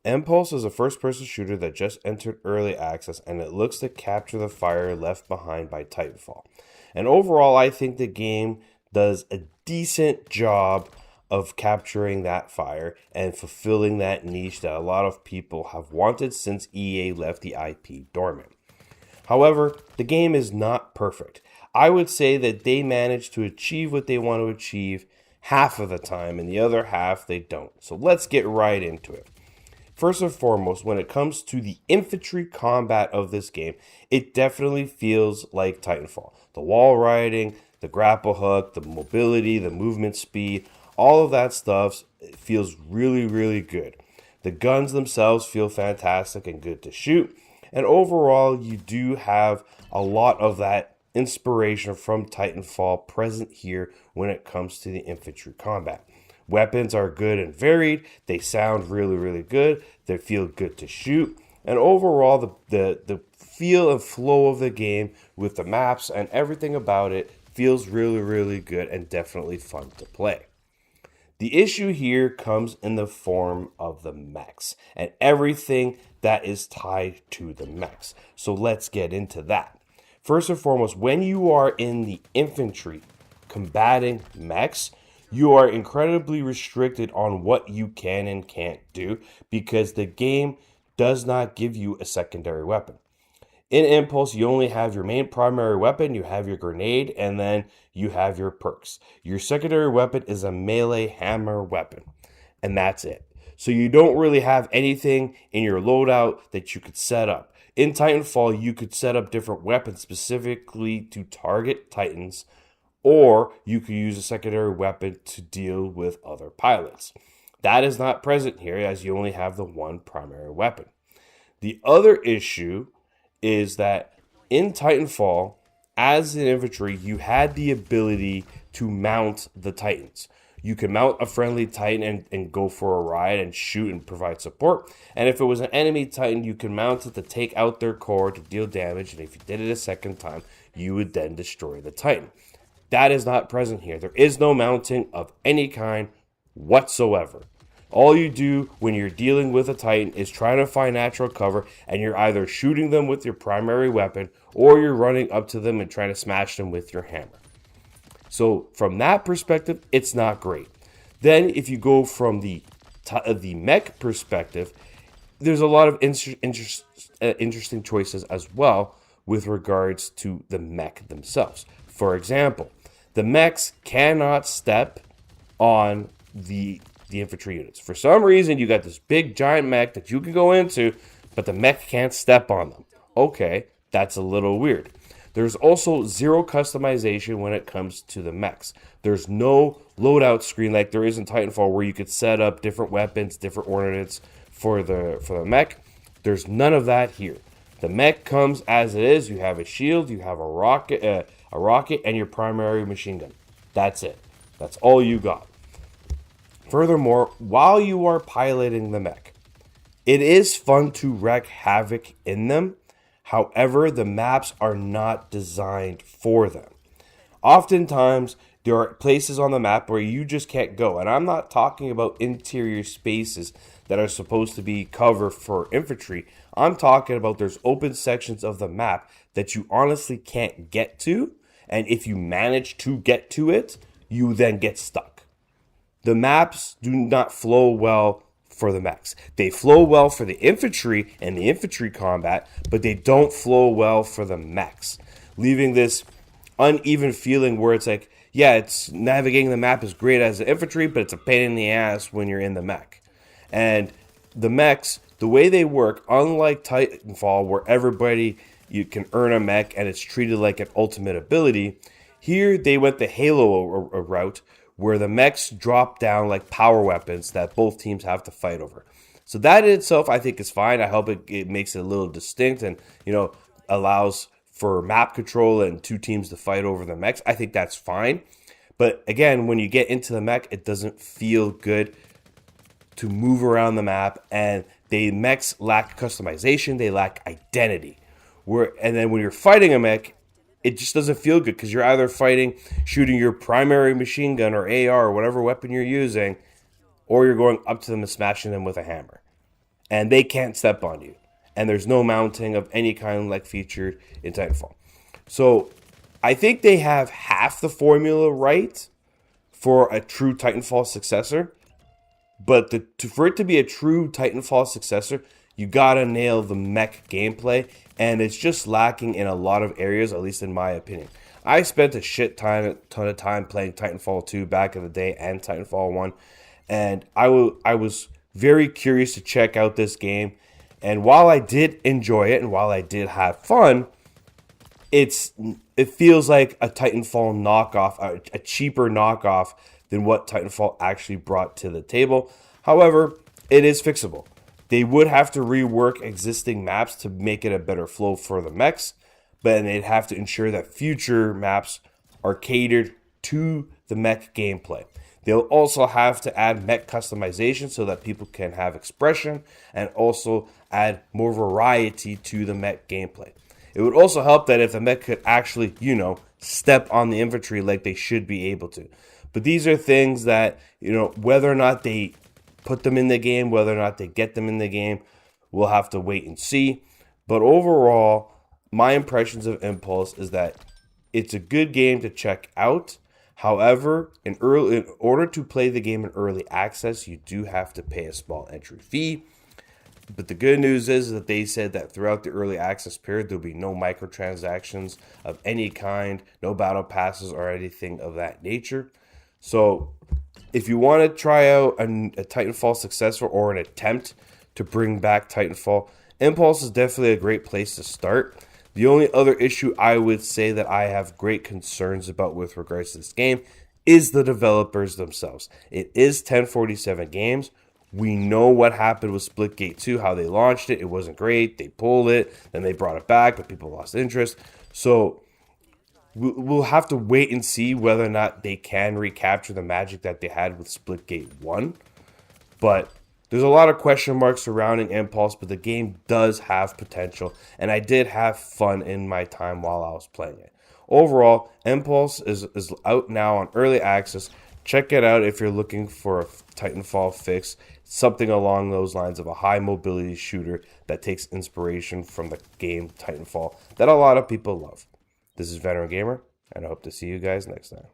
Empulse is a first-person shooter that just entered early access, and it looks to capture the fire left behind by Titanfall. And overall, I think the game does a decent job of capturing that fire and fulfilling that niche that a lot of people have wanted since EA left the IP dormant. However, the game is not perfect. I would say that they manage to achieve what they want to achieve half of the time, and the other half they don't. So let's get right into it. First and foremost, when it comes to the infantry combat of this game, it definitely feels like Titanfall. The wall riding, the grapple hook, the mobility, the movement speed, all of that stuff feels really, really good. The guns themselves feel fantastic and good to shoot. And overall, you do have a lot of that inspiration from Titanfall present here when it comes to the infantry combat. Weapons are good and varied. They sound really, really good. They feel good to shoot. And overall, the feel and flow of the game with the maps and everything about it feels really, really good and definitely fun to play. The issue here comes in the form of the mechs and everything that is tied to the mechs. So let's get into that. First and foremost, when you are in the infantry combating mechs, you are incredibly restricted on what you can and can't do because the game does not give you a secondary weapon. In Impulse, you only have your main primary weapon, you have your grenade, and then you have your perks. Your secondary weapon is a melee hammer weapon, and that's it. So you don't really have anything in your loadout that you could set up. In Titanfall, you could set up different weapons specifically to target Titans, or you could use a secondary weapon to deal with other pilots. That is not present here as you only have the one primary weapon. The other issue is that in Titanfall, as an infantry, you had the ability to mount the Titans. You could mount a friendly Titan and go for a ride and shoot and provide support. And if it was an enemy Titan, you could mount it to take out their core to deal damage. And if you did it a second time, you would then destroy the Titan. That is not present here. There is no mounting of any kind whatsoever. All you do when you're dealing with a Titan is trying to find natural cover, and you're either shooting them with your primary weapon or you're running up to them and trying to smash them with your hammer. So from that perspective, it's not great. Then if you go from the mech perspective, there's a lot of interesting choices as well with regards to the mech themselves. For example, the mechs cannot step on the infantry units. For some reason, you got this big giant mech that you can go into, but the mech can't step on them. Okay, that's a little weird. There's also zero customization when it comes to the mechs. There's no loadout screen like there is in Titanfall where you could set up different weapons, different ordnance for the mech. There's none of that here. The mech comes as it is. You have a shield, you have a rocket, and your primary machine gun. That's it. That's all you got. Furthermore, while you are piloting the mech, it is fun to wreak havoc in them. However, the maps are not designed for them. Oftentimes, there are places on the map where you just can't go. And I'm not talking about interior spaces that are supposed to be cover for infantry. I'm talking about there's open sections of the map that you honestly can't get to. And if you manage to get to it, you then get stuck. The maps do not flow well for the mechs. They flow well for the infantry and the infantry combat, but they don't flow well for the mechs, leaving this uneven feeling where it's like, yeah, it's navigating the map is great as the infantry, but it's a pain in the ass when you're in the mech. And the mechs, the way they work, unlike Titanfall, where everybody you can earn a mech and it's treated like an ultimate ability, here they went the Halo route, where the mechs drop down like power weapons that both teams have to fight over. So that in itself, I think, is fine. I hope it makes it a little distinct and, allows for map control and two teams to fight over the mechs. I think that's fine. But again, when you get into the mech, it doesn't feel good to move around the map, and the mechs lack customization. They lack identity. And then when you're fighting a mech, it just doesn't feel good because you're either shooting your primary machine gun or AR or whatever weapon you're using, or you're going up to them and smashing them with a hammer. and they can't step on you. And there's no mounting of any kind like featured in Titanfall. So I think they have half the formula right for a true Titanfall successor. But for it to be a true Titanfall successor, you gotta nail the mech gameplay, and it's just lacking in a lot of areas, at least in my opinion. I spent a ton of time playing Titanfall 2 back in the day and Titanfall 1, and I was very curious to check out this game. And while I did enjoy it and while I did have fun, it feels like a Titanfall knockoff, a cheaper knockoff than what Titanfall actually brought to the table. However, it is fixable. They would have to rework existing maps to make it a better flow for the mechs, but they'd have to ensure that future maps are catered to the mech gameplay. They'll also have to add mech customization so that people can have expression and also add more variety to the mech gameplay. It would also help that if the mech could actually, step on the infantry like they should be able to. But these are things that, whether or not they put them in the game, whether or not they get them in the game, we'll have to wait and see. But overall, my impressions of Impulse is that it's a good game to check out. However, in order to play the game in early access, you do have to pay a small entry fee. But the good news is that they said that throughout the early access period, there'll be no microtransactions of any kind, no battle passes or anything of that nature. So if you want to try out a Titanfall successor or an attempt to bring back Titanfall, Impulse is definitely a great place to start. The only other issue I would say that I have great concerns about with regards to this game is the developers themselves. It is 1047 Games. We know what happened with Splitgate 2, how they launched it. It wasn't great. They pulled it, then they brought it back, but people lost interest. So we'll have to wait and see whether or not they can recapture the magic that they had with Splitgate 1. But there's a lot of question marks surrounding Impulse, but the game does have potential, and I did have fun in my time while I was playing it. Overall, Impulse is out now on early access. Check it out if you're looking for a Titanfall fix, something along those lines of a high mobility shooter that takes inspiration from the game Titanfall that a lot of people love. This is Veteran Gamer, and I hope to see you guys next time.